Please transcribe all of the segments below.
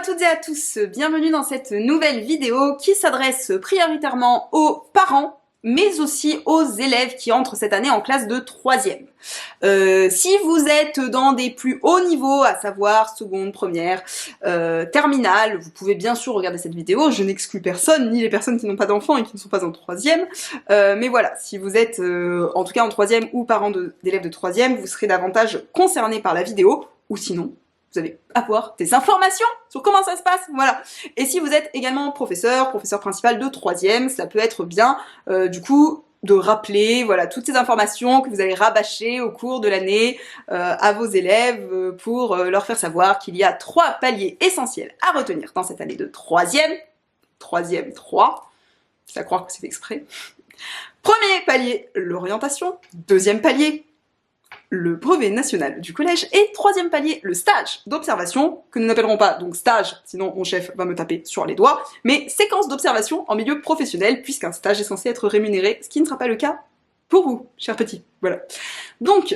toutes et à tous, bienvenue dans cette nouvelle vidéo qui s'adresse prioritairement aux parents, mais aussi aux élèves qui entrent cette année en classe de 3e. Si vous êtes dans des plus hauts niveaux, à savoir seconde, première, terminale, vous pouvez bien sûr regarder cette vidéo, je n'exclus personne, ni les personnes qui n'ont pas d'enfants et qui ne sont pas en 3e, mais voilà, si vous êtes en tout cas en 3e ou parents d'élèves de 3e, vous serez davantage concernés par la vidéo, ou sinon, vous allez avoir des informations sur comment ça se passe, voilà. Et si vous êtes également professeur principal de 3e, ça peut être bien, du coup, de rappeler, voilà, toutes ces informations que vous allez rabâcher au cours de l'année à vos élèves pour leur faire savoir qu'il y a 3 paliers essentiels à retenir dans cette année de 3e, 3, c'est à croire que c'est fait exprès. Premier palier, l'orientation. Deuxième palier, le brevet national du collège, et 3e palier, le stage d'observation, que nous n'appellerons pas donc stage, sinon mon chef va me taper sur les doigts, mais séquence d'observation en milieu professionnel, puisqu'un stage est censé être rémunéré, ce qui ne sera pas le cas pour vous, chers petits. Voilà. Donc,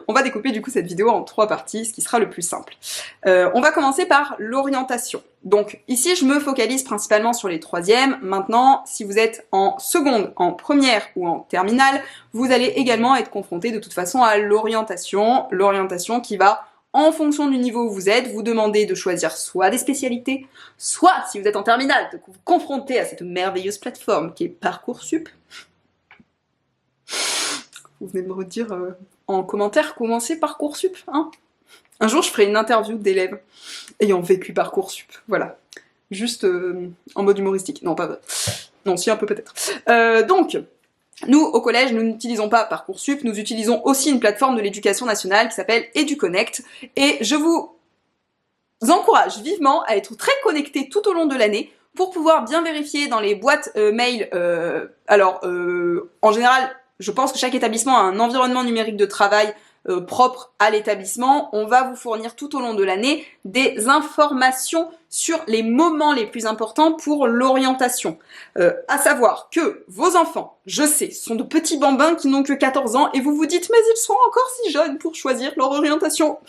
on va découper du coup cette vidéo en 3 parties, ce qui sera le plus simple. On va commencer par l'orientation. Donc ici, je me focalise principalement sur les 3e. Maintenant, si vous êtes en seconde, en première ou en terminale, vous allez également être confronté de toute façon à l'orientation. L'orientation qui va, en fonction du niveau où vous êtes, vous demander de choisir soit des spécialités, soit, si vous êtes en terminale, de vous confronter à cette merveilleuse plateforme qui est Parcoursup. Vous venez de me redire en commentaire, commencez Parcoursup, hein. Un jour, je ferai une interview d'élèves ayant vécu Parcoursup, voilà. Juste en mode humoristique. Non, pas vrai. Non, si, un peu peut-être. Donc, nous, au collège, nous n'utilisons pas Parcoursup, nous utilisons aussi une plateforme de l'éducation nationale qui s'appelle EduConnect, et je vous encourage vivement à être très connectés tout au long de l'année pour pouvoir bien vérifier dans les boîtes mail. En général, je pense que chaque établissement a un environnement numérique de travail propre à l'établissement. On va vous fournir tout au long de l'année des informations sur les moments les plus importants pour l'orientation. À savoir que vos enfants, je sais, sont de petits bambins qui n'ont que 14 ans et vous vous dites « mais ils sont encore si jeunes pour choisir leur orientation ».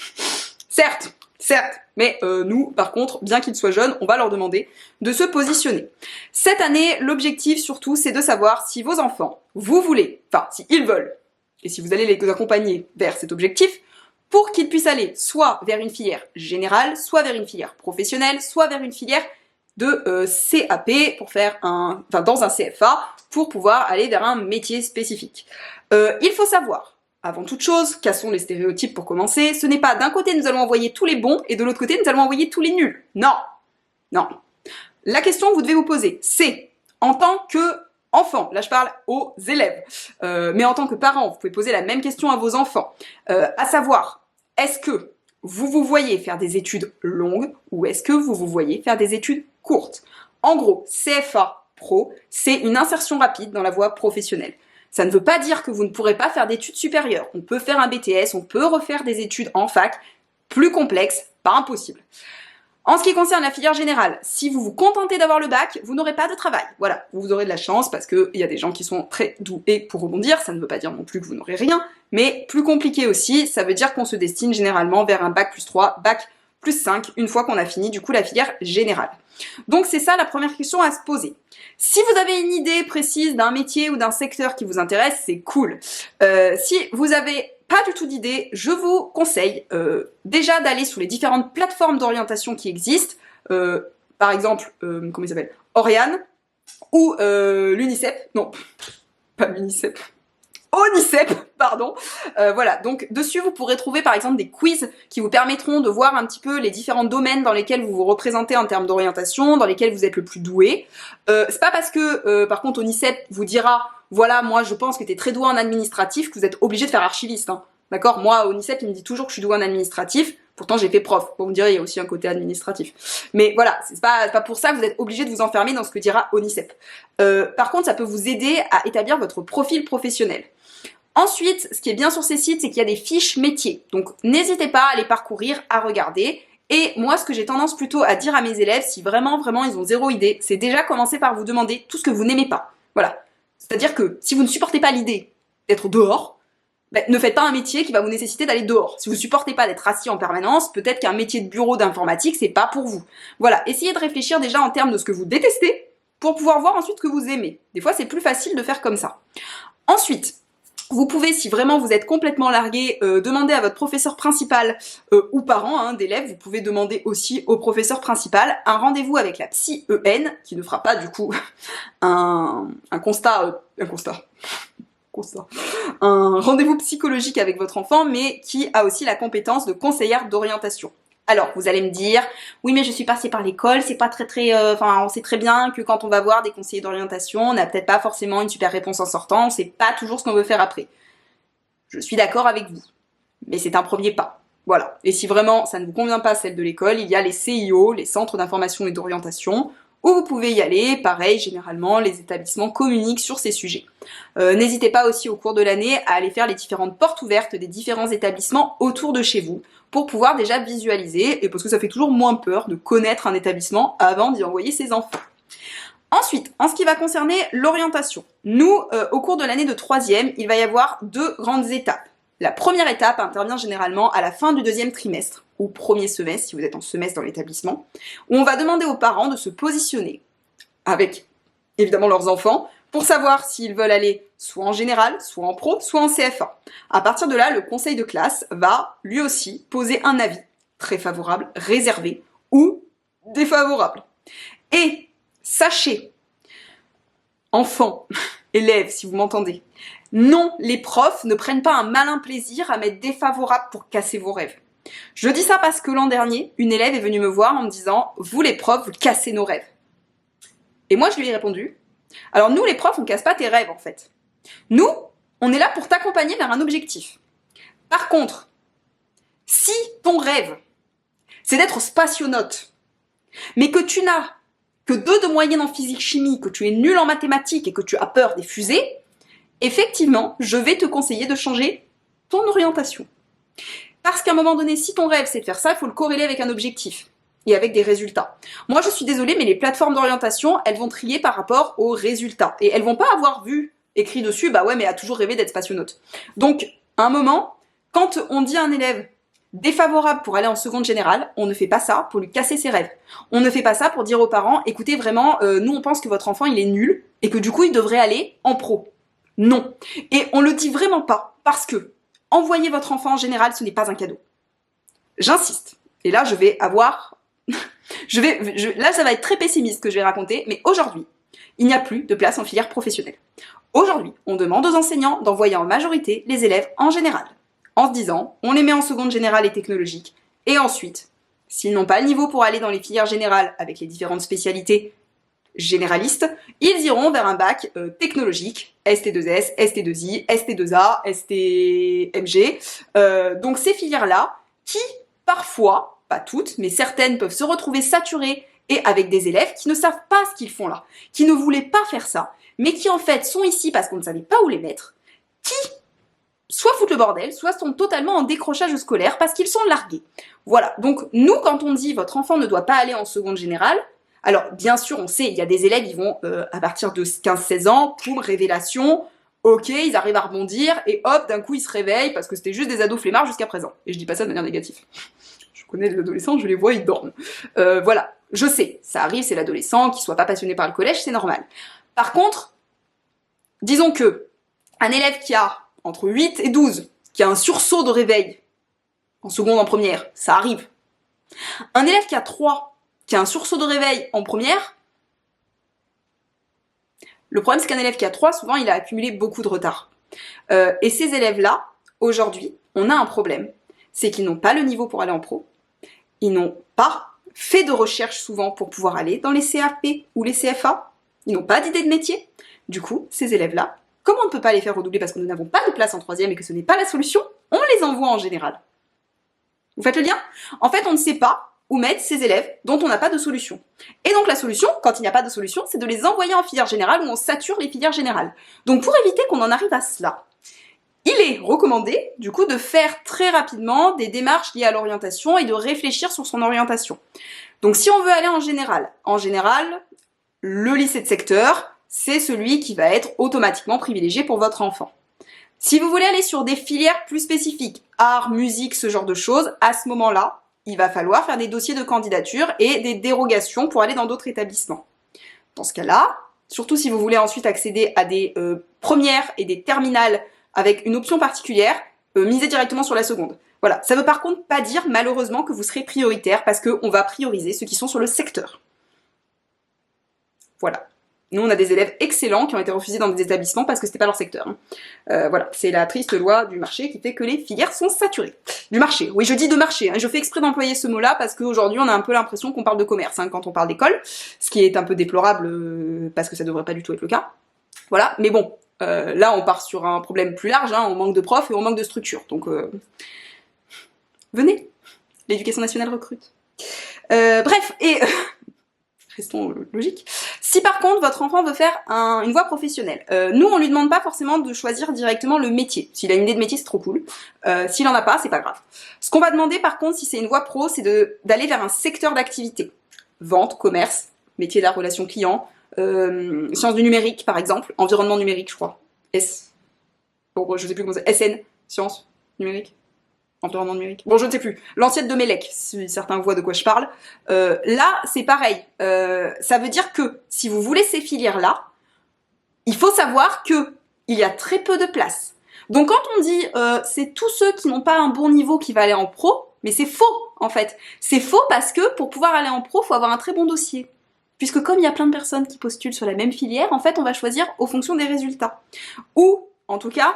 Certes, mais nous, par contre, bien qu'ils soient jeunes, on va leur demander de se positionner. Cette année, l'objectif surtout, c'est de savoir si vos enfants, si ils veulent, et si vous allez les accompagner vers cet objectif, pour qu'ils puissent aller soit vers une filière générale, soit vers une filière professionnelle, soit vers une filière de CAP, pour faire dans un CFA, pour pouvoir aller vers un métier spécifique. Il faut savoir, avant toute chose, cassons les stéréotypes pour commencer, ce n'est pas d'un côté nous allons envoyer tous les bons, et de l'autre côté nous allons envoyer tous les nuls. Non. La question que vous devez vous poser, c'est, en tant que enfant, là je parle aux élèves, mais en tant que parent, vous pouvez poser la même question à vos enfants, à savoir, est-ce que vous vous voyez faire des études longues, ou est-ce que vous vous voyez faire des études courtes? En gros, CFA Pro, c'est une insertion rapide dans la voie professionnelle. Ça ne veut pas dire que vous ne pourrez pas faire d'études supérieures. On peut faire un BTS, on peut refaire des études en fac, plus complexes, pas impossible. En ce qui concerne la filière générale, si vous vous contentez d'avoir le bac, vous n'aurez pas de travail. Voilà, vous aurez de la chance parce qu'il y a des gens qui sont très doués pour rebondir, ça ne veut pas dire non plus que vous n'aurez rien, mais plus compliqué aussi, ça veut dire qu'on se destine généralement vers un bac plus 3, bac plus 5, une fois qu'on a fini du coup la filière générale. Donc c'est ça la première question à se poser. Si vous avez une idée précise d'un métier ou d'un secteur qui vous intéresse, c'est cool. Si vous avez pas du tout d'idée, je vous conseille déjà d'aller sur les différentes plateformes d'orientation qui existent, par exemple, comment il s'appelle, Oriane, ou l'UNICEP, non, pas l'UNICEP, ONICEP, pardon. Voilà, donc dessus vous pourrez trouver par exemple des quiz qui vous permettront de voir un petit peu les différents domaines dans lesquels vous vous représentez en termes d'orientation, dans lesquels vous êtes le plus doué. C'est pas parce que par contre ONICEP vous dira voilà, moi je pense que t'es très doué en administratif que vous êtes obligé de faire archiviste, hein. D'accord? Moi ONICEP il me dit toujours que je suis doué en administratif, pourtant j'ai fait prof. Bon, vous me direz il y a aussi un côté administratif. Mais voilà, c'est pas pour ça que vous êtes obligé de vous enfermer dans ce que dira ONICEP. Par contre ça peut vous aider à établir votre profil professionnel. Ensuite, ce qui est bien sur ces sites, c'est qu'il y a des fiches métiers. Donc, n'hésitez pas à les parcourir, à regarder. Et moi, ce que j'ai tendance plutôt à dire à mes élèves, si vraiment ils ont zéro idée, c'est déjà commencer par vous demander tout ce que vous n'aimez pas. Voilà. C'est-à-dire que si vous ne supportez pas l'idée d'être dehors, Ben, ne faites pas un métier qui va vous nécessiter d'aller dehors. Si vous supportez pas d'être assis en permanence, peut-être qu'un métier de bureau d'informatique, c'est pas pour vous. Voilà, essayez de réfléchir déjà en termes de ce que vous détestez pour pouvoir voir ensuite ce que vous aimez. Des fois, c'est plus facile de faire comme ça. Ensuite, vous pouvez, si vraiment vous êtes complètement largué, demander à votre professeur principal ou parent d'élèves, vous pouvez demander aussi au professeur principal un rendez-vous avec la psy-EN, qui ne fera pas du coup un rendez-vous psychologique avec votre enfant, mais qui a aussi la compétence de conseillère d'orientation. Alors, vous allez me dire, oui, mais je suis passée par l'école, c'est pas on sait très bien que quand on va voir des conseillers d'orientation, on n'a peut-être pas forcément une super réponse en sortant, on sait pas toujours ce qu'on veut faire après. Je suis d'accord avec vous, mais c'est un premier pas. Voilà. Et si vraiment ça ne vous convient pas celle de l'école, il y a les CIO, les centres d'information et d'orientation, où vous pouvez y aller. Pareil, généralement, les établissements communiquent sur ces sujets. N'hésitez pas aussi au cours de l'année à aller faire les différentes portes ouvertes des différents établissements autour de chez vous pour pouvoir déjà visualiser, et parce que ça fait toujours moins peur de connaître un établissement avant d'y envoyer ses enfants. Ensuite, en ce qui va concerner l'orientation, nous, au cours de l'année de 3e, il va y avoir 2 grandes étapes. La première étape intervient généralement à la fin du 2e trimestre, ou premier semestre, si vous êtes en semestre dans l'établissement, où on va demander aux parents de se positionner, avec évidemment leurs enfants, pour savoir s'ils veulent aller soit en général, soit en pro, soit en CFA. À partir de là, le conseil de classe va, lui aussi, poser un avis très favorable, réservé, ou défavorable. Et sachez, enfants, élèves, si vous m'entendez, non, les profs ne prennent pas un malin plaisir à mettre défavorable pour casser vos rêves. Je dis ça parce que l'an dernier, une élève est venue me voir en me disant « Vous les profs, vous cassez nos rêves ». Et moi, je lui ai répondu « Alors nous, les profs, on casse pas tes rêves en fait. Nous, on est là pour t'accompagner vers un objectif. Par contre, si ton rêve, c'est d'être spationaute, mais que tu n'as que 2 de moyenne en physique-chimie, que tu es nul en mathématiques et que tu as peur des fusées, effectivement, je vais te conseiller de changer ton orientation. Parce qu'à un moment donné, si ton rêve c'est de faire ça, il faut le corréler avec un objectif et avec des résultats. Moi, je suis désolée, mais les plateformes d'orientation, elles vont trier par rapport aux résultats. Et elles vont pas avoir vu écrit dessus, bah ouais, mais a toujours rêvé d'être spationaute. Donc, à un moment, quand on dit à un élève défavorable pour aller en seconde générale, on ne fait pas ça pour lui casser ses rêves. On ne fait pas ça pour dire aux parents, écoutez, vraiment, nous on pense que votre enfant il est nul et que du coup il devrait aller en pro. Non. Et on le dit vraiment pas parce que envoyer votre enfant en général, ce n'est pas un cadeau. J'insiste. Et là, je vais avoir... Là, ça va être très pessimiste ce que je vais raconter, mais aujourd'hui, il n'y a plus de place en filière professionnelle. Aujourd'hui, on demande aux enseignants d'envoyer en majorité les élèves en général, en se disant, on les met en seconde générale et technologique, et ensuite, s'ils n'ont pas le niveau pour aller dans les filières générales avec les différentes spécialités généralistes, ils iront vers un bac technologique, ST2S, ST2I, ST2A, STMG. Donc ces filières-là, qui parfois, pas toutes, mais certaines peuvent se retrouver saturées et avec des élèves qui ne savent pas ce qu'ils font là, qui ne voulaient pas faire ça, mais qui en fait sont ici parce qu'on ne savait pas où les mettre, qui soit foutent le bordel, soit sont totalement en décrochage scolaire parce qu'ils sont largués. Voilà, donc nous, quand on dit votre enfant ne doit pas aller en seconde générale, alors bien sûr, on sait, il y a des élèves, ils vont à partir de 15-16 ans, poum, révélation, ok, ils arrivent à rebondir, et hop, d'un coup, ils se réveillent parce que c'était juste des ados flemmards jusqu'à présent. Et je dis pas ça de manière négative. Je connais les adolescents, je les vois, ils dorment. Voilà, je sais, ça arrive, c'est l'adolescent, qui soit pas passionné par le collège, c'est normal. Par contre, disons que un élève qui a entre 8 et 12, qui a un sursaut de réveil, en seconde, en première, ça arrive. Un élève qui a 3, qui a un sursaut de réveil en première, le problème c'est qu'un élève qui a 3, souvent il a accumulé beaucoup de retard. Et ces élèves-là, aujourd'hui, on a un problème. C'est qu'ils n'ont pas le niveau pour aller en pro, ils n'ont pas fait de recherche souvent pour pouvoir aller dans les CAP ou les CFA, ils n'ont pas d'idée de métier. Du coup, ces élèves-là, comme on ne peut pas les faire redoubler parce que nous n'avons pas de place en 3e et que ce n'est pas la solution, on les envoie en général. Vous faites le lien? En fait, on ne sait pas où mettre ces élèves dont on n'a pas de solution. Et donc la solution, quand il n'y a pas de solution, c'est de les envoyer en filière générale où on sature les filières générales. Donc pour éviter qu'on en arrive à cela, il est recommandé, du coup, de faire très rapidement des démarches liées à l'orientation et de réfléchir sur son orientation. Donc si on veut aller en général, le lycée de secteur, c'est celui qui va être automatiquement privilégié pour votre enfant. Si vous voulez aller sur des filières plus spécifiques, art, musique, ce genre de choses, à ce moment-là, il va falloir faire des dossiers de candidature et des dérogations pour aller dans d'autres établissements. Dans ce cas-là, surtout si vous voulez ensuite accéder à des premières et des terminales avec une option particulière, misez directement sur la seconde. Voilà, ça veut par contre pas dire malheureusement que vous serez prioritaire parce qu'on va prioriser ceux qui sont sur le secteur. Voilà. Nous, on a des élèves excellents qui ont été refusés dans des établissements parce que c'était pas leur secteur. Voilà, c'est la triste loi du marché qui fait que les filières sont saturées. Du marché, oui, je dis de marché, hein. Je fais exprès d'employer ce mot-là parce qu'aujourd'hui, on a un peu l'impression qu'on parle de commerce quand on parle d'école, ce qui est un peu déplorable parce que ça devrait pas du tout être le cas. Voilà, mais bon, là, on part sur un problème plus large, hein. On manque de profs et on manque de structures. Donc, venez, l'éducation nationale recrute. Bref, et... restons logiques. Si par contre votre enfant veut faire une voie professionnelle, nous on lui demande pas forcément de choisir directement le métier. S'il a une idée de métier, c'est trop cool. S'il en a pas, c'est pas grave. Ce qu'on va demander par contre, si c'est une voie pro, c'est d'aller vers un secteur d'activité. Vente, commerce, métier de la relation client, sciences du numérique par exemple, environnement numérique je crois. Bon, je sais plus comment c'est. SN, sciences, numérique. Environnement numérique. Bon, je ne sais plus. L'ancienne de Mélec, si certains voient de quoi je parle. Là, c'est pareil. Ça veut dire que si vous voulez ces filières-là, il faut savoir que il y a très peu de place. Donc quand on dit c'est tous ceux qui n'ont pas un bon niveau qui va aller en pro, mais c'est faux en fait. C'est faux parce que pour pouvoir aller en pro, il faut avoir un très bon dossier. Puisque comme il y a plein de personnes qui postulent sur la même filière, en fait, on va choisir aux fonction des résultats. Ou, en tout cas,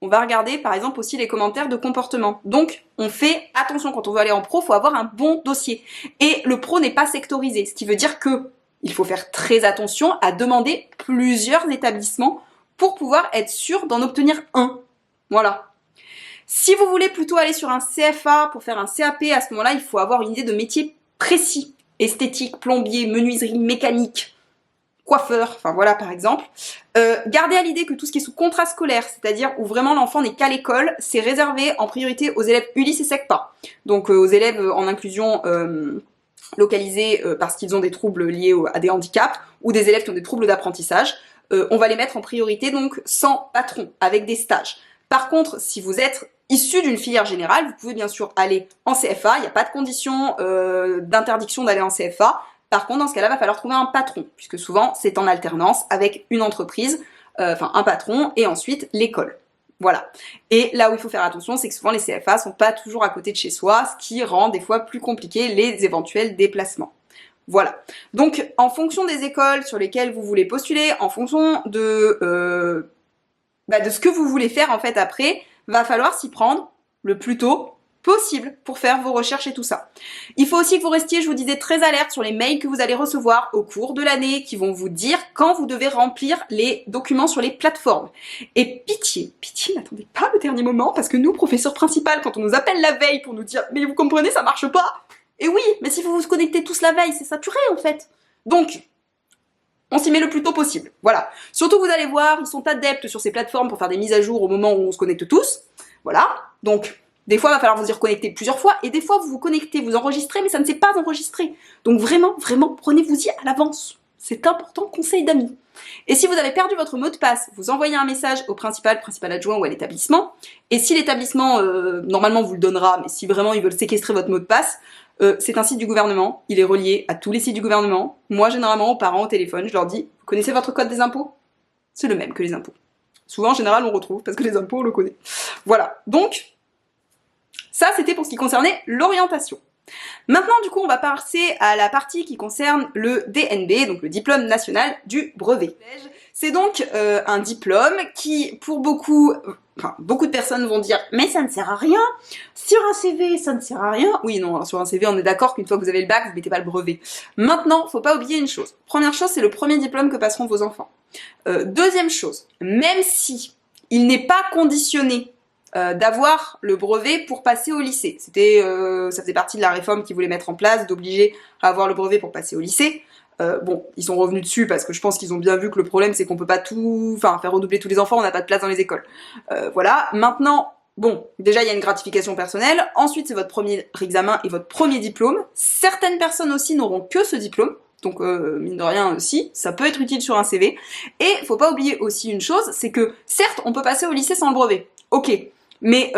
on va regarder par exemple aussi les commentaires de comportement. Donc on fait attention quand on veut aller en pro, il faut avoir un bon dossier. Et le pro n'est pas sectorisé, ce qui veut dire que il faut faire très attention à demander plusieurs établissements pour pouvoir être sûr d'en obtenir un. Voilà. Si vous voulez plutôt aller sur un CFA pour faire un CAP, à ce moment-là, il faut avoir une idée de métier précis. Esthétique, plombier, menuiserie, mécanique, coiffeur, enfin voilà par exemple. Gardez à l'idée que tout ce qui est sous contrat scolaire, c'est-à-dire où vraiment l'enfant n'est qu'à l'école, c'est réservé en priorité aux élèves Ulysse et SECPA. Donc aux élèves en inclusion localisée parce qu'ils ont des troubles liés à des handicaps ou des élèves qui ont des troubles d'apprentissage. On va les mettre en priorité donc sans patron, avec des stages. Par contre, si vous êtes issu d'une filière générale, vous pouvez bien sûr aller en CFA, il n'y a pas de condition d'interdiction d'aller en CFA. Par contre, dans ce cas-là, il va falloir trouver un patron, puisque souvent, c'est en alternance avec une entreprise, enfin un patron, et ensuite l'école. Voilà. Et là où il faut faire attention, c'est que souvent les CFA sont pas toujours à côté de chez soi, ce qui rend des fois plus compliqué les éventuels déplacements. Voilà. Donc, en fonction des écoles sur lesquelles vous voulez postuler, en fonction de ce que vous voulez faire en fait après, va falloir s'y prendre le plus tôt possible pour faire vos recherches et tout ça. Il faut aussi que vous restiez, je vous disais, très alerte sur les mails que vous allez recevoir au cours de l'année qui vont vous dire quand vous devez remplir les documents sur les plateformes. Et pitié, n'attendez pas le dernier moment parce que nous, professeurs principal, quand on nous appelle la veille pour nous dire « mais vous comprenez, ça marche pas !» Et oui, mais si vous vous connectez tous la veille, c'est saturé en fait. Donc, on s'y met le plus tôt possible. Voilà. Surtout, vous allez voir, ils sont adeptes sur ces plateformes pour faire des mises à jour au moment où on se connecte tous. Voilà. Donc, des fois, il va falloir vous y reconnecter plusieurs fois, et des fois, vous vous connectez, vous enregistrez, mais ça ne s'est pas enregistré. Donc vraiment, prenez-vous-y à l'avance. C'est important, conseil d'amis. Et si vous avez perdu votre mot de passe, vous envoyez un message au principal adjoint ou à l'établissement, et si l'établissement, normalement, vous le donnera, mais si vraiment ils veulent séquestrer votre mot de passe, c'est un site du gouvernement, il est relié à tous les sites du gouvernement. Moi, généralement, aux parents au téléphone, je leur dis, vous connaissez votre code des impôts? C'est le même que les impôts. Souvent, en général, on retrouve, parce que les impôts, on le connaît. Voilà. Donc, ça, c'était pour ce qui concernait l'orientation. Maintenant, du coup, on va passer à la partie qui concerne le DNB, donc le diplôme national du brevet. C'est donc un diplôme qui, pour beaucoup de personnes vont dire « mais ça ne sert à rien, sur un CV, ça ne sert à rien ». Oui, non, sur un CV, on est d'accord qu'une fois que vous avez le bac, vous ne mettez pas le brevet. Maintenant, faut pas oublier une chose. Première chose, c'est le premier diplôme que passeront vos enfants. Deuxième chose, même si il n'est pas conditionné d'avoir le brevet pour passer au lycée. Ça faisait partie de la réforme qu'ils voulaient mettre en place, d'obliger à avoir le brevet pour passer au lycée. Bon, ils sont revenus dessus parce que je pense qu'ils ont bien vu que le problème c'est qu'on peut pas faire redoubler tous les enfants, on n'a pas de place dans les écoles. Voilà, maintenant, bon, déjà il y a une gratification personnelle, ensuite c'est votre premier examen et votre premier diplôme. Certaines personnes aussi n'auront que ce diplôme, Donc mine de rien, si, ça peut être utile sur un CV. Et faut pas oublier aussi une chose, c'est que certes, on peut passer au lycée sans le brevet. Ok, mais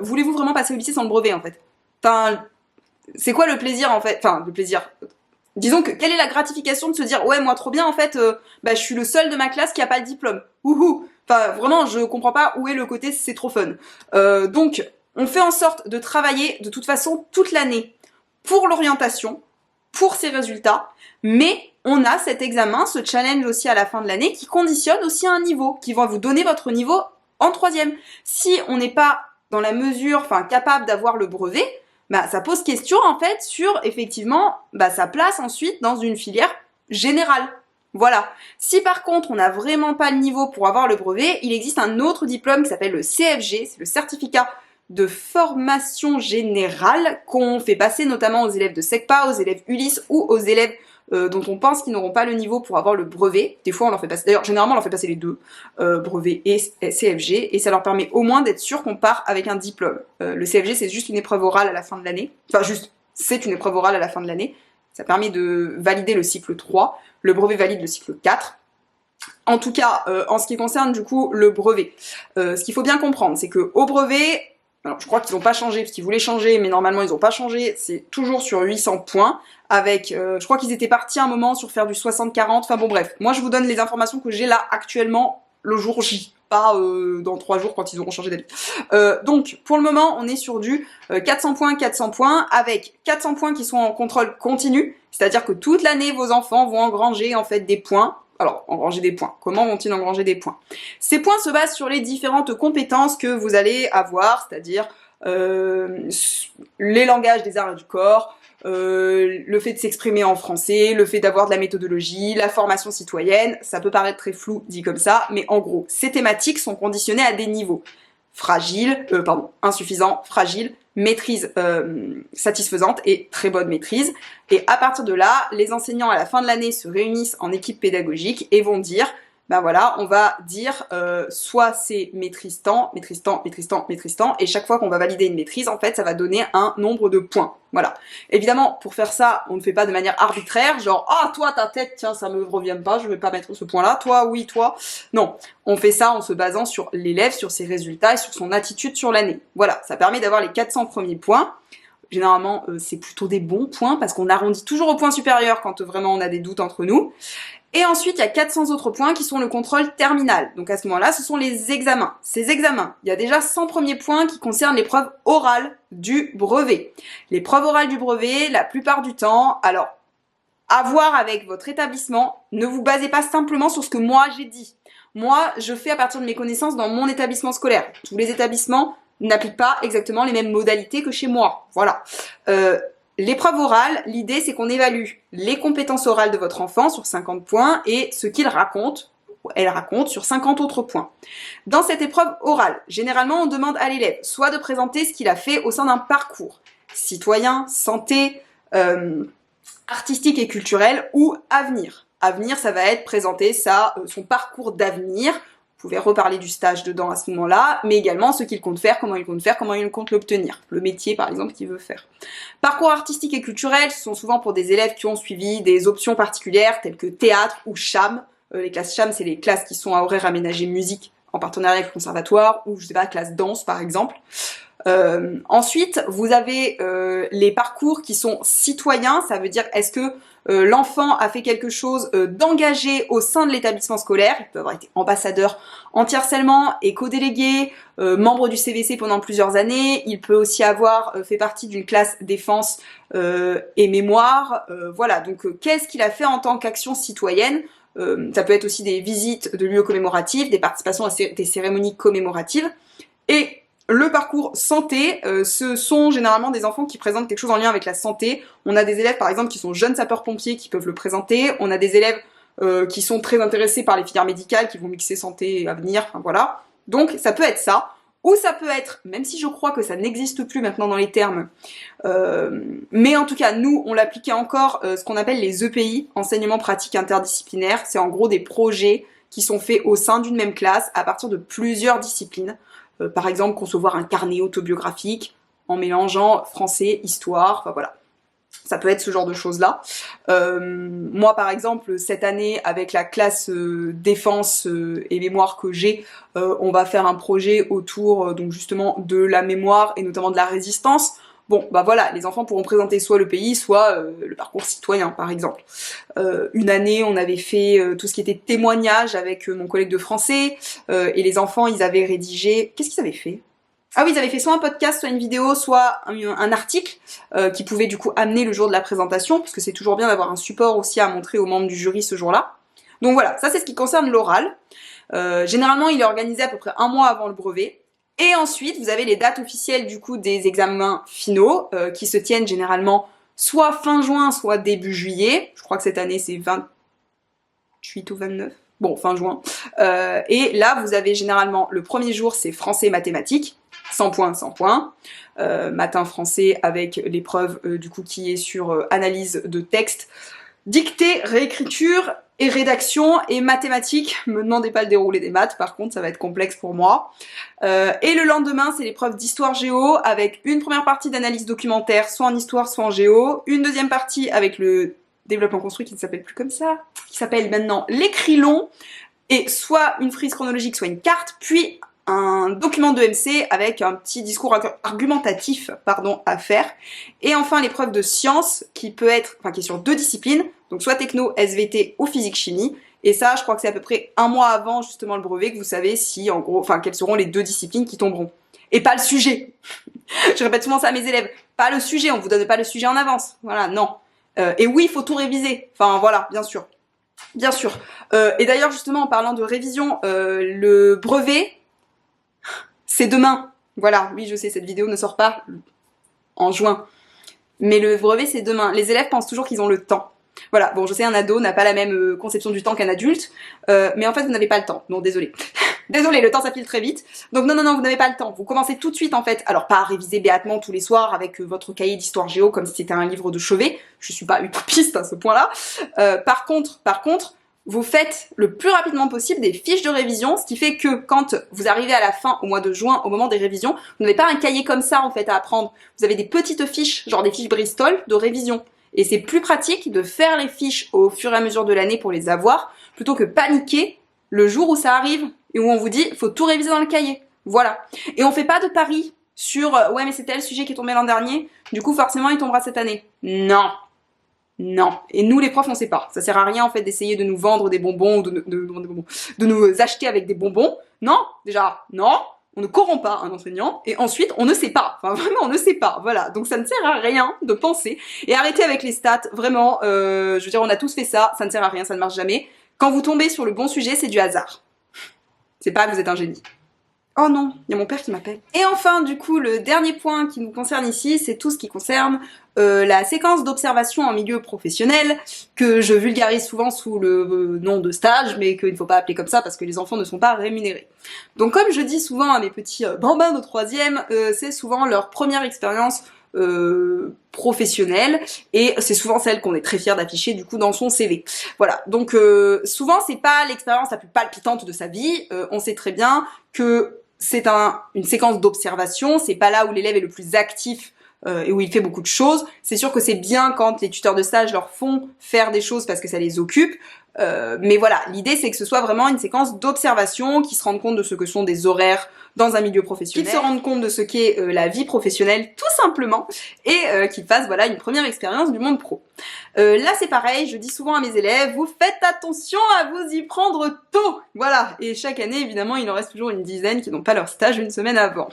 voulez-vous vraiment passer au lycée sans le brevet en fait? Enfin, c'est quoi le plaisir en fait? Enfin, le plaisir. Disons que quelle est la gratification de se dire ouais moi trop bien en fait, je suis le seul de ma classe qui a pas le diplôme. Ouhou. Enfin vraiment je comprends pas où est le côté c'est trop fun. Donc on fait en sorte de travailler de toute façon toute l'année pour l'orientation, pour ses résultats, mais on a cet examen, ce challenge aussi à la fin de l'année qui conditionne aussi un niveau, qui va vous donner votre niveau en troisième. Si on n'est pas dans la mesure, enfin capable d'avoir le brevet, ça pose question en fait sur effectivement sa place ensuite dans une filière générale. Voilà. Si par contre on n'a vraiment pas le niveau pour avoir le brevet, il existe un autre diplôme qui s'appelle le CFG, c'est le certificat de formation générale qu'on fait passer notamment aux élèves de SECPA, aux élèves Ulysse ou aux élèves dont on pense qu'ils n'auront pas le niveau pour avoir le brevet. Des fois on leur fait passer, d'ailleurs généralement on leur fait passer les deux, brevet et CFG, et ça leur permet au moins d'être sûr qu'on part avec un diplôme. Le CFG c'est juste une épreuve orale à la fin de l'année, c'est une épreuve orale à la fin de l'année, ça permet de valider le cycle 3, le brevet valide le cycle 4. En tout cas, en ce qui concerne du coup le brevet, ce qu'il faut bien comprendre, c'est que au brevet, alors je crois qu'ils n'ont pas changé, parce qu'ils voulaient changer, mais normalement ils n'ont pas changé, c'est toujours sur 800 points, avec, je crois qu'ils étaient partis un moment sur faire du 60-40, enfin bon bref, moi je vous donne les informations que j'ai là actuellement, le jour J, pas dans 3 jours quand ils auront changé d'avis. Donc pour le moment on est sur du 400 points, avec 400 points qui sont en contrôle continu, c'est-à-dire que toute l'année vos enfants vont engranger en fait des points. Alors, engranger des points. Comment vont-ils engranger des points? Ces points se basent sur les différentes compétences que vous allez avoir, c'est-à-dire les langages des arts et du corps, le fait de s'exprimer en français, le fait d'avoir de la méthodologie, la formation citoyenne. Ça peut paraître très flou dit comme ça, mais en gros, ces thématiques sont conditionnées à des niveaux. Insuffisant, fragile, maîtrise satisfaisante et très bonne maîtrise. Et à partir de là, les enseignants à la fin de l'année se réunissent en équipe pédagogique et vont dire, on va dire soit c'est maîtrise temps, et chaque fois qu'on va valider une maîtrise, en fait, ça va donner un nombre de points. Voilà. Évidemment, pour faire ça, on ne fait pas de manière arbitraire, genre, ah, toi, ta tête, tiens, ça me revient pas, je vais pas mettre ce point-là, toi, oui, toi. Non. On fait ça en se basant sur l'élève, sur ses résultats et sur son attitude sur l'année. Voilà. Ça permet d'avoir les 400 premiers points. Généralement, c'est plutôt des bons points parce qu'on arrondit toujours au point supérieur quand vraiment on a des doutes entre nous. Et ensuite, il y a 400 autres points qui sont le contrôle terminal. Donc à ce moment-là, ce sont les examens. Ces examens, il y a déjà 100 premiers points qui concernent l'épreuve orale du brevet. L'épreuve orale du brevet, la plupart du temps, alors, à voir avec votre établissement, ne vous basez pas simplement sur ce que moi j'ai dit. Moi, je fais à partir de mes connaissances dans mon établissement scolaire. Tous les établissements n'appliquent pas exactement les mêmes modalités que chez moi. Voilà. L'épreuve orale, l'idée c'est qu'on évalue les compétences orales de votre enfant sur 50 points et ce qu'il raconte, ou elle raconte, sur 50 autres points. Dans cette épreuve orale, généralement on demande à l'élève soit de présenter ce qu'il a fait au sein d'un parcours citoyen, santé, artistique et culturel ou avenir. Avenir, ça va être présenter son parcours d'avenir. Vous pouvez reparler du stage dedans à ce moment-là, mais également ce qu'il compte faire, comment il compte l'obtenir. Le métier, par exemple, qu'il veut faire. Parcours artistique et culturel, ce sont souvent pour des élèves qui ont suivi des options particulières, telles que théâtre ou CHAM. Les classes CHAM, c'est les classes qui sont à horaire aménagé musique en partenariat avec le conservatoire, ou je sais pas, classe danse, par exemple. Ensuite, vous avez les parcours qui sont citoyens, ça veut dire est-ce que l'enfant a fait quelque chose d'engagé au sein de l'établissement scolaire. Il peut avoir été ambassadeur anti-harcèlement, éco-délégué, membre du CVC pendant plusieurs années. Il peut aussi avoir fait partie d'une classe défense et mémoire. Voilà, donc qu'est-ce qu'il a fait en tant qu'action citoyenne? Ça peut être aussi des visites de lieux commémoratifs, des participations à des cérémonies commémoratives. Et le parcours santé, ce sont généralement des enfants qui présentent quelque chose en lien avec la santé. On a des élèves par exemple qui sont jeunes sapeurs-pompiers qui peuvent le présenter. On a des élèves qui sont très intéressés par les filières médicales, qui vont mixer santé et avenir, enfin voilà. Donc ça peut être ça. Ou ça peut être, même si je crois que ça n'existe plus maintenant dans les termes, mais en tout cas, nous, on l'appliquait encore, ce qu'on appelle les EPI, enseignement pratique interdisciplinaire. C'est en gros des projets qui sont faits au sein d'une même classe à partir de plusieurs disciplines. Par exemple, concevoir un carnet autobiographique en mélangeant français, histoire, enfin voilà. Ça peut être ce genre de choses-là. Moi, par exemple, cette année, avec la classe défense et mémoire que j'ai, on va faire un projet autour donc justement de la mémoire et notamment de la résistance. Bon, bah voilà, les enfants pourront présenter soit le pays, soit le parcours citoyen, par exemple. Une année, on avait fait tout ce qui était témoignage avec mon collègue de français, et les enfants, ils avaient rédigé... Qu'est-ce qu'ils avaient fait? Ah oui, ils avaient fait soit un podcast, soit une vidéo, soit un article qui pouvait du coup amener le jour de la présentation, parce que c'est toujours bien d'avoir un support aussi à montrer aux membres du jury ce jour-là. Donc voilà, ça c'est ce qui concerne l'oral. Généralement, il est organisé à peu près un mois avant le brevet. Et ensuite, vous avez les dates officielles du coup des examens finaux qui se tiennent généralement soit fin juin, soit début juillet. Je crois que cette année c'est 28 ou 29. Bon, fin juin. Et là, vous avez généralement le premier jour, c'est français mathématiques. 100 points, 100 points. Matin français avec l'épreuve du coup qui est sur analyse de texte, dictée, réécriture et rédaction et mathématiques. Me demandez pas le déroulé des maths, par contre ça va être complexe pour moi. Et le lendemain c'est l'épreuve d'histoire géo avec une première partie d'analyse documentaire, soit en histoire, soit en géo. Une deuxième partie avec le développement construit qui ne s'appelle plus comme ça, qui s'appelle maintenant l'écrit long, et soit une frise chronologique, soit une carte, puis un document de MC avec un petit discours argumentatif à faire. Et enfin l'épreuve de sciences qui peut être, qui est sur 2 disciplines, donc soit techno, SVT ou physique chimie. Et ça, je crois que c'est à peu près un mois avant justement le brevet que vous savez si, en gros, quelles seront les 2 disciplines qui tomberont. Et pas le sujet. Je répète souvent ça à mes élèves. Pas le sujet, on vous donne pas le sujet en avance. Voilà, non. Et oui, il faut tout réviser. Enfin voilà, bien sûr. Bien sûr. Et d'ailleurs, justement, en parlant de révision, le brevet, c'est demain. Voilà, oui, je sais, cette vidéo ne sort pas en juin. Mais le brevet, c'est demain. Les élèves pensent toujours qu'ils ont le temps. Voilà, bon, je sais, un ado n'a pas la même conception du temps qu'un adulte, mais en fait, vous n'avez pas le temps. Non, désolé. Désolé, le temps, ça file très vite. Donc non, vous n'avez pas le temps. Vous commencez tout de suite, en fait. Alors, pas à réviser béatement tous les soirs avec votre cahier d'histoire géo comme si c'était un livre de chevet. Je suis pas utopiste à ce point-là. Par contre, vous faites le plus rapidement possible des fiches de révision, ce qui fait que quand vous arrivez à la fin, au mois de juin, au moment des révisions, vous n'avez pas un cahier comme ça en fait à apprendre. Vous avez des petites fiches, genre des fiches Bristol de révision. Et c'est plus pratique de faire les fiches au fur et à mesure de l'année pour les avoir, plutôt que paniquer le jour où ça arrive et où on vous dit faut tout réviser dans le cahier. Voilà. Et on fait pas de pari sur ouais mais c'est tel sujet qui est tombé l'an dernier, du coup forcément il tombera cette année. Non. Non. Et nous, les profs, on sait pas. Ça sert à rien, en fait, d'essayer de nous vendre des bonbons ou de nous acheter avec des bonbons. Non. Déjà, non. On ne corrompt pas un enseignant. Et ensuite, on ne sait pas. Enfin, vraiment, on ne sait pas. Voilà. Donc, ça ne sert à rien de penser. Et arrêtez avec les stats. Vraiment, je veux dire, on a tous fait ça. Ça ne sert à rien. Ça ne marche jamais. Quand vous tombez sur le bon sujet, c'est du hasard. C'est pas que vous êtes un génie. Oh non, il y a mon père qui m'appelle. Et enfin, du coup, le dernier point qui nous concerne ici, c'est tout ce qui concerne la séquence d'observation en milieu professionnel, que je vulgarise souvent sous le nom de stage, mais qu'il ne faut pas appeler comme ça parce que les enfants ne sont pas rémunérés. Donc comme je dis souvent à mes petits bambins de 3e, c'est souvent leur première expérience professionnelle, et c'est souvent celle qu'on est très fier d'afficher du coup dans son CV. Voilà, donc souvent c'est pas l'expérience la plus palpitante de sa vie, on sait très bien que c'est une séquence d'observation, c'est pas là où l'élève est le plus actif et où il fait beaucoup de choses. C'est sûr que c'est bien quand les tuteurs de stage leur font faire des choses parce que ça les occupe, mais voilà, l'idée c'est que ce soit vraiment une séquence d'observation, qui se rendent compte de ce que sont des horaires dans un milieu professionnel, qu'ils se rendent compte de ce qu'est la vie professionnelle tout simplement, et qu'ils fassent voilà une première expérience du monde pro. Là c'est pareil, je dis souvent à mes élèves, vous faites attention à vous y prendre tôt, voilà, et chaque année évidemment il en reste toujours une dizaine qui n'ont pas leur stage une semaine avant.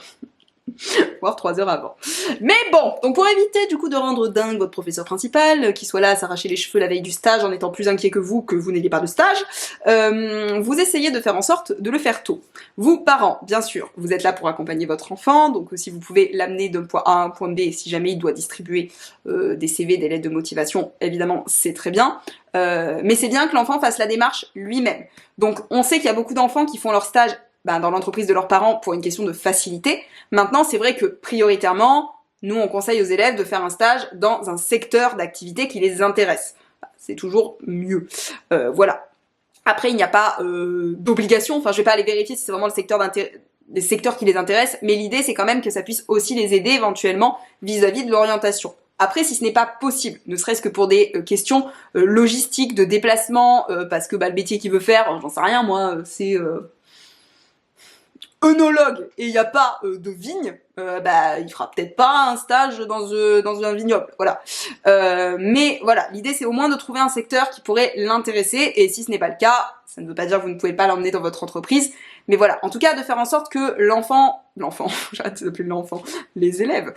Voire 3 heures avant. Mais bon, donc pour éviter du coup de rendre dingue votre professeur principal, qui soit là à s'arracher les cheveux la veille du stage en étant plus inquiet que vous n'ayez pas de stage, vous essayez de faire en sorte de le faire tôt. Vous, parents, bien sûr, vous êtes là pour accompagner votre enfant, donc si vous pouvez l'amener d'un point A à un point B, si jamais il doit distribuer des CV, des lettres de motivation, évidemment c'est très bien. Mais c'est bien que l'enfant fasse la démarche lui-même. Donc on sait qu'il y a beaucoup d'enfants qui font leur stage dans l'entreprise de leurs parents pour une question de facilité. Maintenant, c'est vrai que prioritairement, nous on conseille aux élèves de faire un stage dans un secteur d'activité qui les intéresse. C'est toujours mieux. Voilà. Après, il n'y a pas d'obligation, enfin je vais pas aller vérifier si c'est vraiment le secteur des secteurs qui les intéressent, mais l'idée c'est quand même que ça puisse aussi les aider éventuellement vis-à-vis de l'orientation. Après, si ce n'est pas possible, ne serait-ce que pour des questions logistiques, de déplacement, parce que le métier qu'il veut faire, j'en sais rien, moi, c'est œnologue et il n'y a pas de vigne, il fera peut-être pas un stage dans un vignoble, voilà. Mais voilà, l'idée c'est au moins de trouver un secteur qui pourrait l'intéresser, et si ce n'est pas le cas, ça ne veut pas dire que vous ne pouvez pas l'emmener dans votre entreprise, mais voilà, en tout cas de faire en sorte que l'enfant, j'arrête d'appeler l'enfant, les élèves,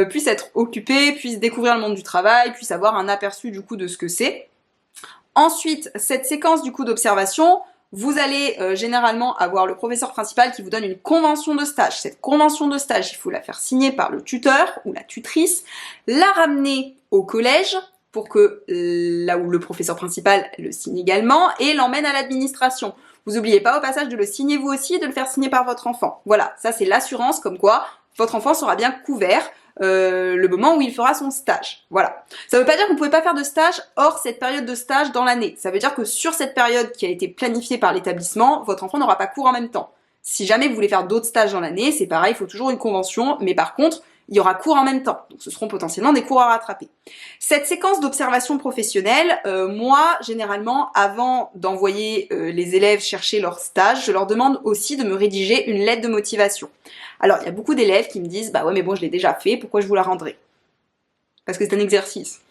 puissent être occupés, puissent découvrir le monde du travail, puissent avoir un aperçu du coup de ce que c'est. Ensuite, cette séquence du coup d'observation, vous allez généralement avoir le professeur principal qui vous donne une convention de stage. Cette convention de stage, il faut la faire signer par le tuteur ou la tutrice, la ramener au collège pour que là où le professeur principal le signe également, et l'emmène à l'administration. Vous n'oubliez pas au passage de le signer vous aussi et de le faire signer par votre enfant. Voilà, ça c'est l'assurance comme quoi votre enfant sera bien couvert le moment où il fera son stage. Voilà. Ça veut pas dire que vous ne pouvez pas faire de stage hors cette période de stage dans l'année. Ça veut dire que sur cette période qui a été planifiée par l'établissement, votre enfant n'aura pas cours en même temps. Si jamais vous voulez faire d'autres stages dans l'année, c'est pareil, il faut toujours une convention, mais par contre, il y aura cours en même temps. Donc ce seront potentiellement des cours à rattraper. Cette séquence d'observation professionnelle, moi, généralement, avant d'envoyer les élèves chercher leur stage, je leur demande aussi de me rédiger une lettre de motivation. Alors, il y a beaucoup d'élèves qui me disent « Bah ouais, mais bon, je l'ai déjà fait, pourquoi je vous la rendrai ?» Parce que c'est un exercice.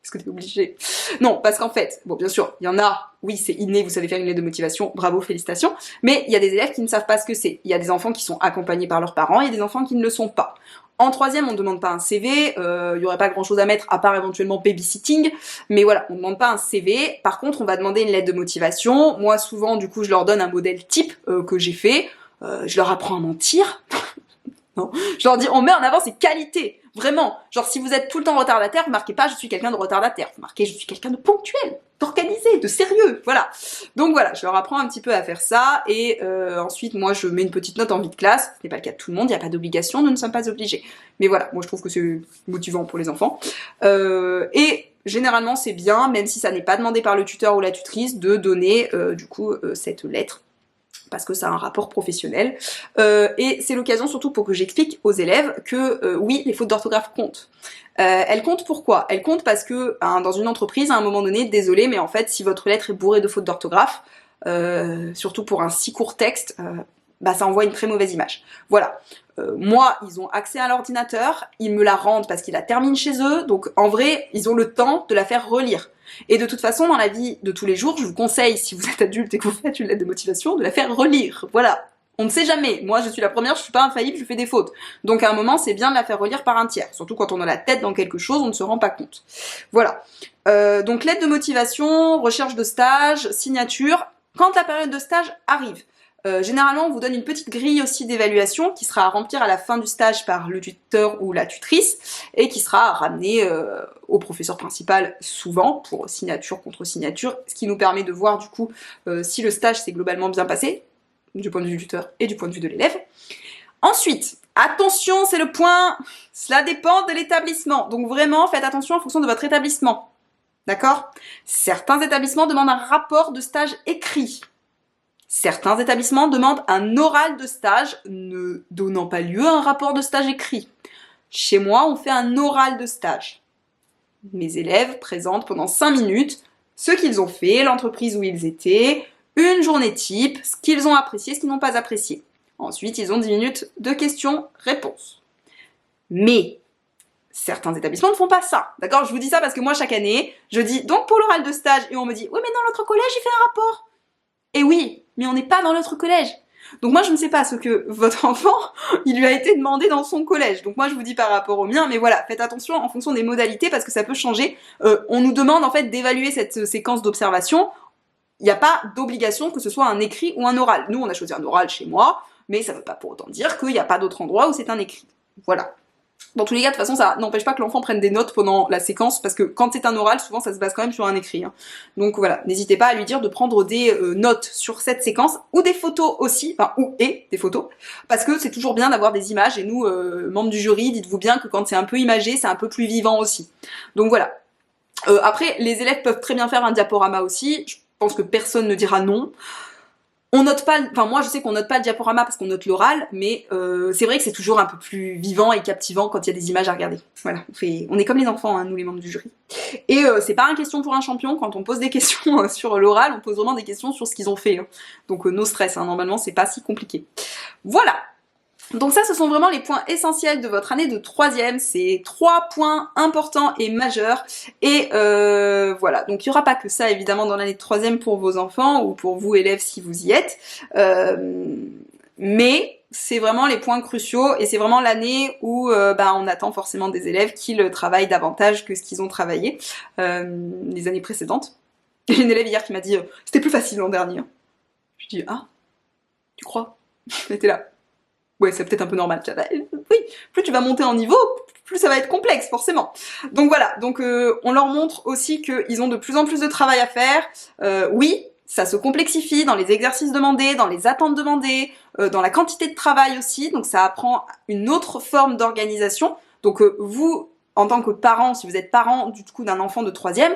Parce que t'es obligé. Non, parce qu'en fait, bon, bien sûr, il y en a, oui, c'est inné, vous savez faire une lettre de motivation, bravo, félicitations, mais il y a des élèves qui ne savent pas ce que c'est. Il y a des enfants qui sont accompagnés par leurs parents, il y a des enfants qui ne le sont pas. En troisième, on ne demande pas un CV, il n'y aurait pas grand chose à mettre, à part éventuellement babysitting, mais voilà, on ne demande pas un CV. Par contre, on va demander une lettre de motivation. Moi, souvent, du coup, je leur donne un modèle type que j'ai fait. Je leur apprends à mentir. Non. Je leur dis, on met en avant ses qualités. Vraiment. Genre, si vous êtes tout le temps retardataire, vous marquez pas, je suis quelqu'un de retardataire. Vous marquez, je suis quelqu'un de ponctuel, d'organisé, de sérieux. Voilà. Donc voilà, je leur apprends un petit peu à faire ça. Et ensuite, moi, je mets une petite note en vie de classe. Ce n'est pas le cas de tout le monde, il n'y a pas d'obligation, nous ne sommes pas obligés. Mais voilà, moi, je trouve que c'est motivant pour les enfants. Et généralement, c'est bien, même si ça n'est pas demandé par le tuteur ou la tutrice, de donner, du coup, cette lettre, parce que ça a un rapport professionnel. Et c'est l'occasion surtout pour que j'explique aux élèves que oui, les fautes d'orthographe comptent. Elles comptent pourquoi? Elles comptent parce que dans une entreprise, à un moment donné, désolé, mais en fait, si votre lettre est bourrée de fautes d'orthographe, surtout pour un si court texte, ça envoie une très mauvaise image. Voilà. Moi, ils ont accès à l'ordinateur, ils me la rendent parce qu'ils la terminent chez eux, donc en vrai, ils ont le temps de la faire relire. Et de toute façon, dans la vie de tous les jours, je vous conseille, si vous êtes adulte et que vous faites une lettre de motivation, de la faire relire. Voilà. On ne sait jamais. Moi, je suis la première, je suis pas infaillible, je fais des fautes. Donc à un moment, c'est bien de la faire relire par un tiers. Surtout quand on a la tête dans quelque chose, on ne se rend pas compte. Voilà. Donc lettre de motivation, recherche de stage, signature. Quand la période de stage arrive, généralement, on vous donne une petite grille aussi d'évaluation qui sera à remplir à la fin du stage par le tuteur ou la tutrice et qui sera ramenée au professeur principal souvent pour signature contre signature, ce qui nous permet de voir du coup si le stage s'est globalement bien passé, du point de vue du tuteur et du point de vue de l'élève. Ensuite, attention, c'est le point, cela dépend de l'établissement. Donc vraiment, faites attention en fonction de votre établissement. D'accord? Certains établissements demandent un rapport de stage écrit. Certains établissements demandent un oral de stage, ne donnant pas lieu à un rapport de stage écrit. Chez moi, on fait un oral de stage. Mes élèves présentent pendant 5 minutes ce qu'ils ont fait, l'entreprise où ils étaient, une journée type, ce qu'ils ont apprécié, ce qu'ils n'ont pas apprécié. Ensuite, ils ont 10 minutes de questions-réponses. Mais certains établissements ne font pas ça. D'accord? Je vous dis ça parce que moi, chaque année, je dis donc pour l'oral de stage, et on me dit « Oui, mais dans l'autre collège, il fait un rapport !» Et oui, mais on n'est pas dans notre collège. Donc moi je ne sais pas ce que votre enfant, il lui a été demandé dans son collège. Donc moi je vous dis par rapport au mien, mais voilà, faites attention en fonction des modalités parce que ça peut changer. On nous demande en fait d'évaluer cette séquence d'observation. Il n'y a pas d'obligation que ce soit un écrit ou un oral. Nous on a choisi un oral chez moi, mais ça ne veut pas pour autant dire qu'il n'y a pas d'autre endroit où c'est un écrit. Voilà. Dans tous les cas, de toute façon, ça n'empêche pas que l'enfant prenne des notes pendant la séquence, parce que quand c'est un oral, souvent ça se base quand même sur un écrit. Hein. Donc voilà, n'hésitez pas à lui dire de prendre des notes sur cette séquence, ou des photos aussi, enfin, des photos, parce que c'est toujours bien d'avoir des images, et nous, membres du jury, dites-vous bien que quand c'est un peu imagé, c'est un peu plus vivant aussi. Donc voilà. Après, les élèves peuvent très bien faire un diaporama aussi, je pense que personne ne dira non. On note pas, enfin moi je sais qu'on note pas le diaporama parce qu'on note l'oral, mais c'est vrai que c'est toujours un peu plus vivant et captivant quand il y a des images à regarder. Voilà, on est comme les enfants, hein, nous les membres du jury. Et c'est pas une question pour un champion, quand on pose des questions sur l'oral, on pose vraiment des questions sur ce qu'ils ont fait. Hein. Donc no stress, hein, normalement c'est pas si compliqué. Voilà. Donc ça, ce sont vraiment les points essentiels de votre année de 3e, c'est 3 points importants et majeurs, et voilà, donc il n'y aura pas que ça évidemment dans l'année de 3e pour vos enfants, ou pour vous élèves si vous y êtes, mais c'est vraiment les points cruciaux, et c'est vraiment l'année où on attend forcément des élèves qui le travaillent davantage que ce qu'ils ont travaillé les années précédentes. J'ai une élève hier qui m'a dit « c'était plus facile l'an dernier ». Je dis « ah, tu crois ?» Elle était là. Ouais, c'est peut-être un peu normal. Oui, plus tu vas monter en niveau, plus ça va être complexe, forcément. Donc voilà, donc on leur montre aussi qu'ils ont de plus en plus de travail à faire. Oui, ça se complexifie dans les exercices demandés, dans les attentes demandées, dans la quantité de travail aussi, donc ça apprend une autre forme d'organisation. Donc vous, en tant que parent, si vous êtes parent du coup d'un enfant de 3e,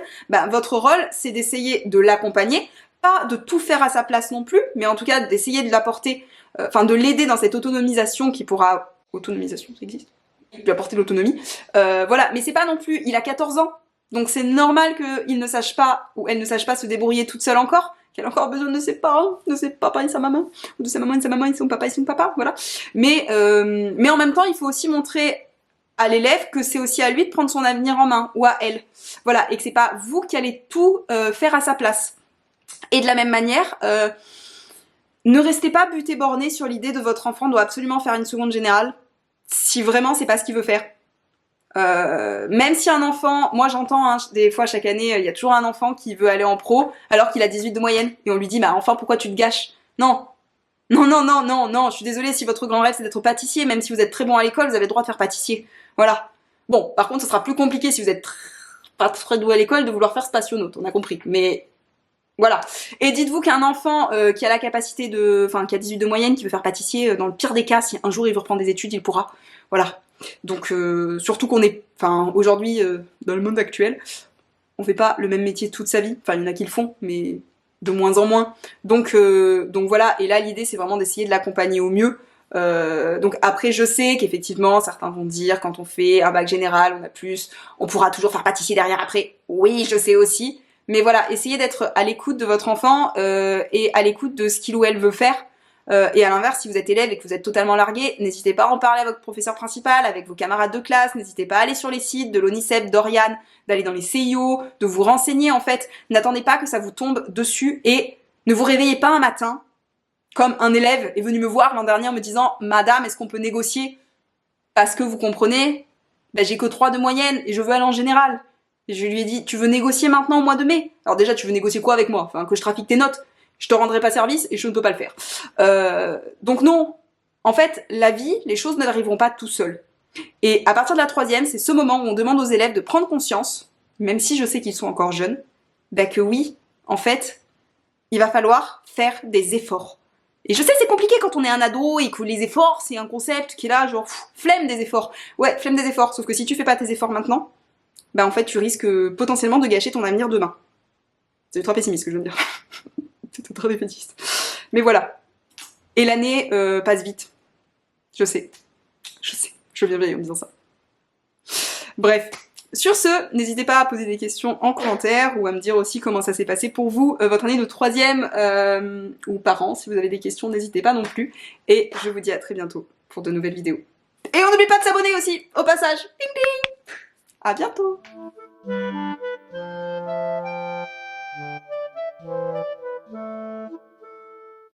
votre rôle c'est d'essayer de l'accompagner, pas de tout faire à sa place non plus, mais en tout cas d'essayer de l'apporter, de l'aider dans cette autonomisation qui pourra... Autonomisation, ça existe ? Lui apporter l'autonomie. Voilà, mais c'est pas non plus... Il a 14 ans, donc c'est normal qu'il ne sache pas, ou elle ne sache pas se débrouiller toute seule encore, qu'elle a encore besoin de ses parents, de ses papas et sa maman, ou de sa maman et sa maman et son papa et son papa, voilà. Mais en même temps, il faut aussi montrer à l'élève que c'est aussi à lui de prendre son avenir en main, ou à elle. Voilà, et que c'est pas vous qui allez tout faire à sa place. Et de la même manière... ne restez pas buté borné sur l'idée de votre enfant doit absolument faire une seconde générale, si vraiment c'est pas ce qu'il veut faire. Même si un enfant, moi j'entends hein, des fois chaque année, il y a toujours un enfant qui veut aller en pro alors qu'il a 18 de moyenne, et on lui dit enfin pourquoi tu te gâches? Non, non, je suis désolée, si votre grand rêve c'est d'être pâtissier, même si vous êtes très bon à l'école, vous avez le droit de faire pâtissier. Voilà. Bon, par contre ce sera plus compliqué si vous êtes pas très doué à l'école de vouloir faire spationaute, on a compris, mais... Voilà. Et dites-vous qu'un enfant qui a la capacité de... Enfin, qui a 18 de moyenne, qui veut faire pâtissier, dans le pire des cas, si un jour il veut reprendre des études, il pourra. Voilà. Donc, surtout qu'on est... Enfin, aujourd'hui, dans le monde actuel, on fait pas le même métier toute sa vie. Enfin, il y en a qui le font, mais de moins en moins. Donc voilà. Et là, l'idée, c'est vraiment d'essayer de l'accompagner au mieux. Donc après, je sais qu'effectivement, certains vont dire, quand on fait un bac général, on pourra toujours faire pâtissier derrière après. Oui, je sais aussi. Mais voilà, essayez d'être à l'écoute de votre enfant et à l'écoute de ce qu'il ou elle veut faire. Et à l'inverse, si vous êtes élève et que vous êtes totalement largué, n'hésitez pas à en parler à votre professeur principal, avec vos camarades de classe, n'hésitez pas à aller sur les sites de l'ONICEP, d'Oriane, d'aller dans les CIO, de vous renseigner en fait. N'attendez pas que ça vous tombe dessus et ne vous réveillez pas un matin comme un élève est venu me voir l'an dernier en me disant « Madame, est-ce qu'on peut négocier ?» Parce que vous comprenez, j'ai que 3 de moyenne et je veux aller en général. Et je lui ai dit, tu veux négocier maintenant au mois de mai? Alors déjà, tu veux négocier quoi avec moi? Enfin, que je trafique tes notes? Je te rendrai pas service et je ne peux pas le faire. Donc non, en fait, la vie, les choses n'arriveront pas tout seul. Et à partir de la 3e, c'est ce moment où on demande aux élèves de prendre conscience, même si je sais qu'ils sont encore jeunes, que oui, en fait, il va falloir faire des efforts. Et je sais c'est compliqué quand on est un ado et que les efforts, c'est un concept qui est là, genre, flemme des efforts. Ouais, flemme des efforts, sauf que si tu fais pas tes efforts maintenant, en fait, tu risques potentiellement de gâcher ton avenir demain. C'est ultra pessimiste ce que je viens de dire. C'est très défaitiste. Mais voilà. Et l'année passe vite. Je sais. Je viens vieille en disant ça. Bref. Sur ce, n'hésitez pas à poser des questions en commentaire ou à me dire aussi comment ça s'est passé pour vous, votre année de 3e ou parents. Si vous avez des questions, n'hésitez pas non plus. Et je vous dis à très bientôt pour de nouvelles vidéos. Et on n'oublie pas de s'abonner aussi, au passage. Ping ping. À bientôt.